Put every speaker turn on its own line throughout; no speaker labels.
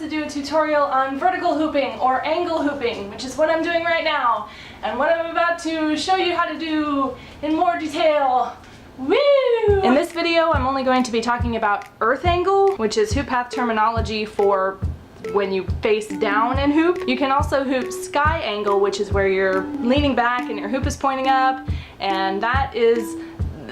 to do a tutorial on vertical hooping or angle hooping, which is what I'm doing right now, and what I'm about to show you how to do in more detail. Woo! In this video, I'm only going to be talking about earth angle, which is hoop path terminology for when you face down and hoop. You can also hoop sky angle, which is where you're leaning back and your hoop is pointing up, and that is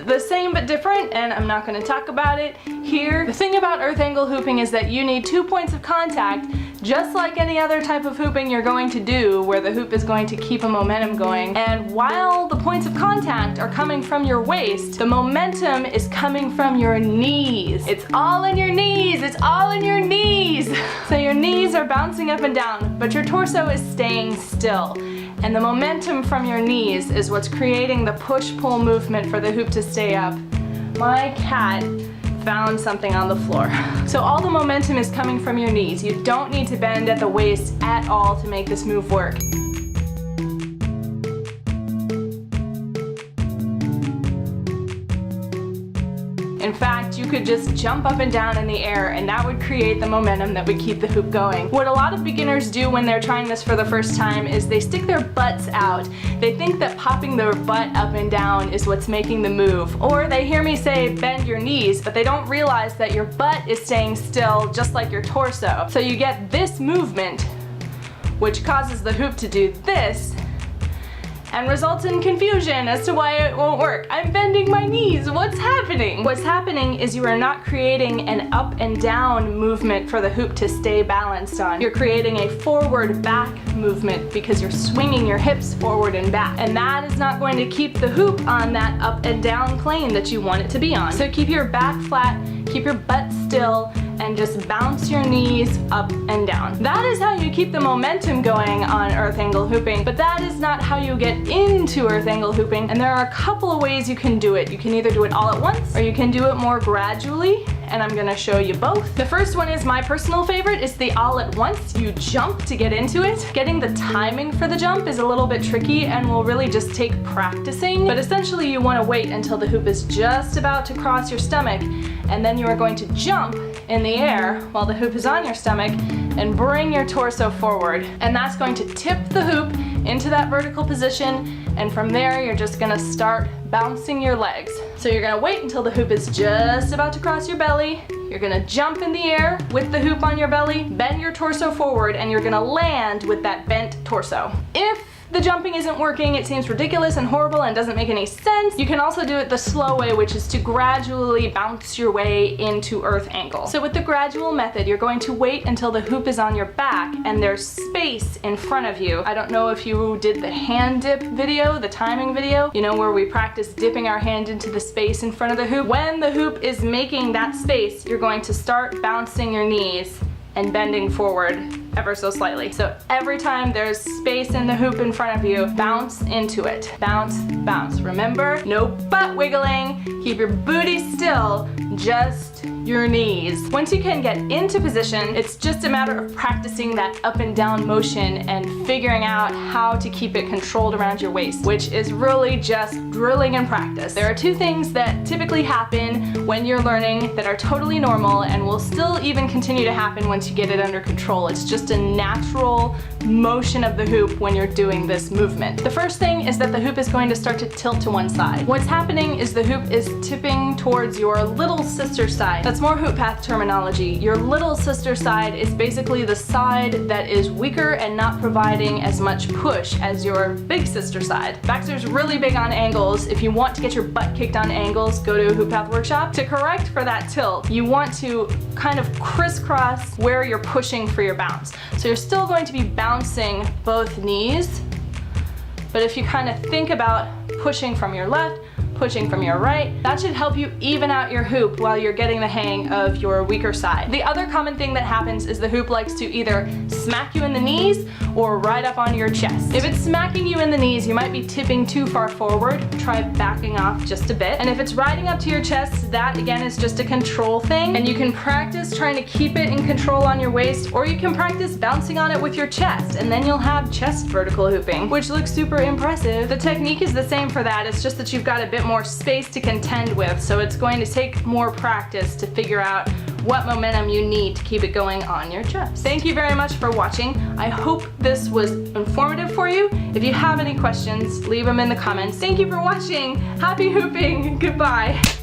the same but different, and I'm not going to talk about it here. The thing about earth angle hooping is that you need 2 points of contact, just like any other type of hooping you're going to do, where the hoop is going to keep a momentum going. And while the points of contact are coming from your waist, the momentum is coming from your knees. It's all in your knees, it's all in your knees. So your knees are bouncing up and down, but your torso is staying still. And the momentum from your knees is what's creating the push-pull movement for the hoop to stay up. My cat found something on the floor. So all the momentum is coming from your knees. You don't need to bend at the waist at all to make this move work. In fact, you could just jump up and down in the air, and that would create the momentum that would keep the hoop going. What a lot of beginners do when they're trying this for the first time is they stick their butts out. They think that popping their butt up and down is what's making the move. Or they hear me say bend your knees, but they don't realize that your butt is staying still just like your torso. So you get this movement, which causes the hoop to do this, and results in confusion as to why it won't work. I'm bending my knees, what's happening? What's happening is you are not creating an up and down movement for the hoop to stay balanced on. You're creating a forward back movement because you're swinging your hips forward and back. And that is not going to keep the hoop on that up and down plane that you want it to be on. So keep your back flat, keep your butt still, and just bounce your knees up and down. That is how you keep the momentum going on earth angle hooping, but that is not how you get into earth angle hooping, and there are a couple of ways you can do it. You can either do it all at once, or you can do it more gradually, and I'm gonna show you both. The first one is my personal favorite. It's the all at once. You jump to get into it. Getting the timing for the jump is a little bit tricky and will really just take practicing, but essentially you wanna wait until the hoop is just about to cross your stomach, and then you are going to jump in the air while the hoop is on your stomach and bring your torso forward. And that's going to tip the hoop into that vertical position, and from there you're just gonna start bouncing your legs. So you're gonna wait until the hoop is just about to cross your belly. You're gonna jump in the air with the hoop on your belly, bend your torso forward, and you're gonna land with that bent torso. If the jumping isn't working, it seems ridiculous and horrible and doesn't make any sense, you can also do it the slow way, which is to gradually bounce your way into earth angle. So with the gradual method, you're going to wait until the hoop is on your back and there's space in front of you. I don't know if you did the hand dip video, the timing video, you know, where we practice dipping our hand into the space in front of the hoop. When the hoop is making that space, you're going to start bouncing your knees and bending forward ever so slightly. So every time there's space in the hoop in front of you, bounce into it. Bounce, bounce. Remember, no butt wiggling. Keep your booty still, just your knees. Once you can get into position, it's just a matter of practicing that up and down motion and figuring out how to keep it controlled around your waist, which is really just drilling and practice. There are two things that typically happen when you're learning that are totally normal and will still even continue to happen once you get it under control. It's just a natural motion of the hoop when you're doing this movement. The first thing is that the hoop is going to start to tilt to one side. What's happening is the hoop is tipping towards your little sister side. That's more hoop path terminology. Your little sister side is basically the side that is weaker and not providing as much push as your big sister side. Baxter's really big on angles. If you want to get your butt kicked on angles, go to a hoop path workshop. To correct for that tilt, you want to kind of crisscross where you're pushing for your bounce. So you're still going to be bouncing both knees, but if you kind of think about pushing from your left, pushing from your right, that should help you even out your hoop while you're getting the hang of your weaker side. The other common thing that happens is the hoop likes to either smack you in the knees or right up on your chest. If it's smacking you in the knees, you might be tipping too far forward. Try backing off just a bit. And if it's riding up to your chest, that again is just a control thing, and you can practice trying to keep it in control on your waist, or you can practice bouncing on it with your chest, and then you'll have chest vertical hooping, which looks super impressive. The technique is the same for that, it's just that you've got a bit more more space to contend with, so it's going to take more practice to figure out what momentum you need to keep it going on your jumps. Thank you very much for watching. I hope this was informative for you. If you have any questions, leave them in the comments. Thank you for watching. Happy hooping. Goodbye.